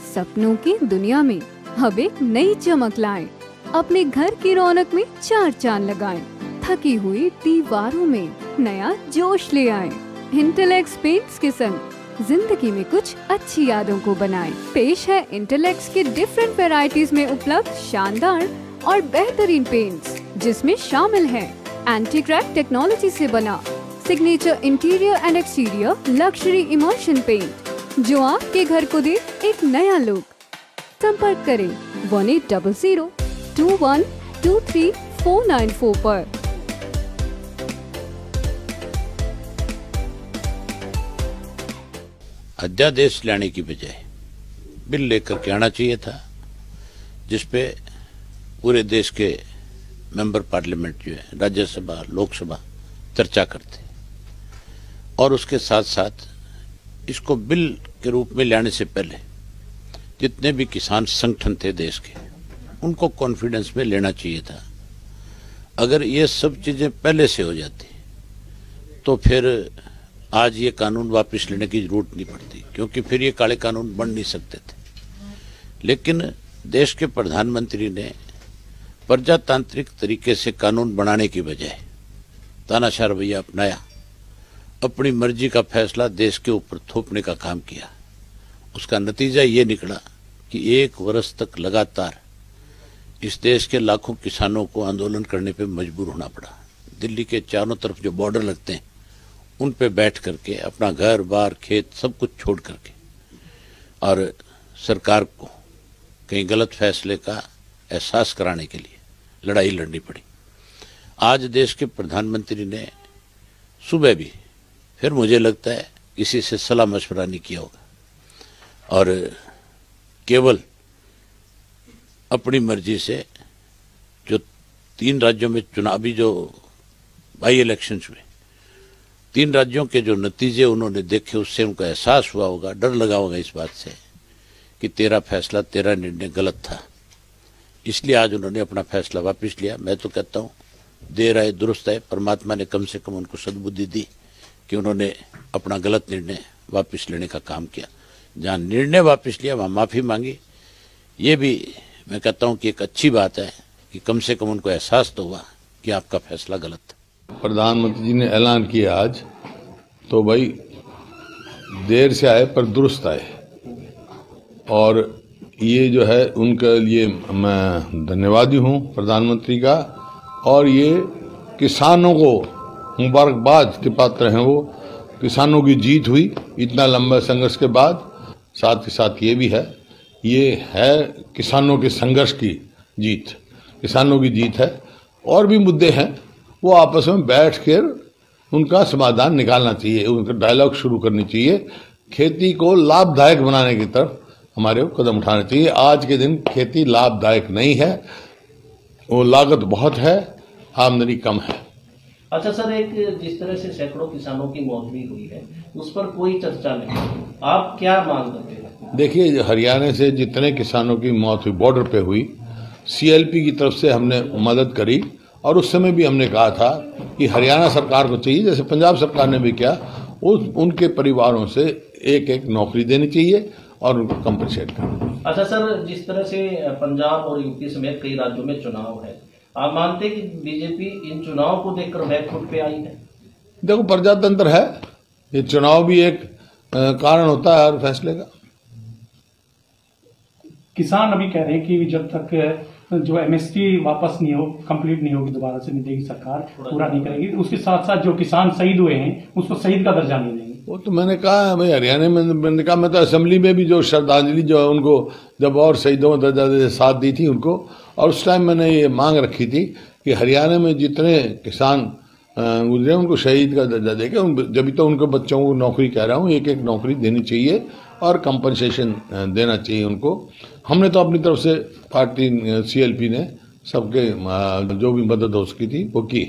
सपनों की दुनिया में अब एक नई चमक लाएं। अपने घर की रौनक में चार चांद लगाएं। थकी हुई दीवारों में नया जोश ले आएं। इंटेलेक्स पेंट्स के संग जिंदगी में कुछ अच्छी यादों को बनाएं। पेश है इंटेलेक्स के डिफरेंट वैरायटीज में उपलब्ध शानदार और बेहतरीन पेंट्स, जिसमें शामिल है एंटी क्रैक टेक्नोलॉजी से बना signature interior and exterior luxury emulsion paint, जो आपके घर को दे एक नया लुक। संपर्क करें 1800-2123-494 पर। अध्यादेश लाने की बजाय बिल लेकर के आना चाहिए था, जिसपे पूरे देश के मेंबर पार्लियामेंट जो है, राज्यसभा लोकसभा चर्चा करते और उसके साथ साथ इसको बिल के रूप में लाने से पहले जितने भी किसान संगठन थे देश के, उनको कॉन्फिडेंस में लेना चाहिए था। अगर ये सब चीजें पहले से हो जाती तो फिर आज ये कानून वापस लेने की जरूरत नहीं पड़ती, क्योंकि फिर ये काले कानून बन नहीं सकते थे। लेकिन देश के प्रधानमंत्री ने प्रजातांत्रिक तरीके से कानून बनाने की बजाय तानाशाह रवैया अपनाया, अपनी मर्जी का फैसला देश के ऊपर थोपने का काम किया। उसका नतीजा ये निकला कि 1 वर्ष तक लगातार इस देश के लाखों किसानों को आंदोलन करने पे मजबूर होना पड़ा। दिल्ली के चारों तरफ जो बॉर्डर लगते हैं, उन पे बैठ करके अपना घर बार खेत सब कुछ छोड़ करके और सरकार को कहीं गलत फैसले का एहसास कराने के लिए लड़ाई लड़नी पड़ी। आज देश के प्रधानमंत्री ने सुबह भी फिर मुझे लगता है किसी से सलाह मशवरा नहीं किया होगा और केवल अपनी मर्जी से जो 3 राज्यों में चुनावी जो बाई इलेक्शंस हुए, 3 राज्यों के जो नतीजे उन्होंने देखे, उससे उनको एहसास हुआ होगा, डर लगा होगा इस बात से कि तेरा फैसला, तेरा निर्णय गलत था। इसलिए आज उन्होंने अपना फैसला वापस लिया। मैं तो कहता हूँ देर आए दुरुस्त आए, परमात्मा ने कम से कम उनको सद्बुद्धि दी कि उन्होंने अपना गलत निर्णय वापस लेने का काम किया। जहाँ निर्णय वापस लिया वहाँ माफी मांगी। ये भी मैं कहता हूँ कि एक अच्छी बात है कि कम से कम उनको एहसास तो हुआ कि आपका फैसला गलत था। प्रधानमंत्री जी ने ऐलान किया आज, तो भाई देर से आए पर दुरुस्त आए, और ये जो है उनके लिए मैं धन्यवादी हूँ प्रधानमंत्री का। और ये किसानों को मुबारकबाद के पात्र हैं। वो किसानों की जीत हुई इतना लंबा संघर्ष के बाद। साथ के साथ ये भी है, ये है किसानों के संघर्ष की जीत, किसानों की जीत है। और भी मुद्दे हैं, वो आपस में बैठ कर उनका समाधान निकालना चाहिए, उनका डायलॉग शुरू करनी चाहिए। खेती को लाभदायक बनाने की तरफ हमारे को कदम उठाना चाहिए। आज के दिन खेती लाभदायक नहीं है, वो लागत बहुत है, आमदनी कम है। अच्छा सर, एक जिस तरह से सैकड़ों किसानों की मौत भी हुई है, उस पर कोई चर्चा नहीं, आप क्या मांग करते हैं? देखिए, हरियाणा से जितने किसानों की मौत हुई बॉर्डर पे हुई, सीएलपी की तरफ से हमने मदद करी, और उस समय भी हमने कहा था कि हरियाणा सरकार को चाहिए, जैसे पंजाब सरकार ने भी किया, उनके परिवारों से एक नौकरी देनी चाहिए और उनको कंपनसेट करना। अच्छा सर, जिस तरह से पंजाब और यूपी समेत कई राज्यों में चुनाव है, आप मानते हैं कि बीजेपी इन चुनाव को देखकर बैकफुट पे आई है? देखो, प्रजातंत्र है, ये चुनाव भी एक कारण होता है हर फैसले का। किसान अभी कह रहे हैं कि जब तक जो एमएसपी वापस नहीं हो, कंप्लीट नहीं होगी, दोबारा से नहीं देगी सरकार, पूरा नहीं करेगी, उसके साथ साथ जो किसान शहीद हुए हैं उसको शहीद का दर्जा नहीं देंगे। वो तो मैंने कहा भाई, हरियाणा में मैंने कहा, मैं तो असेंबली में भी जो श्रद्धांजलि जो है उनको जब और शहीदों में दर्जा साथ दी थी उनको, और उस टाइम मैंने ये मांग रखी थी कि हरियाणा में जितने किसान गुजरे उनको शहीद का दर्जा देके, जब तो उनके बच्चों को नौकरी कह रहा हूँ, एक नौकरी देनी चाहिए और कंपनसेशन देना चाहिए उनको। हमने तो अपनी तरफ से पार्टी सीएलपी ने सबके जो भी मदद हो सकी थी वो की।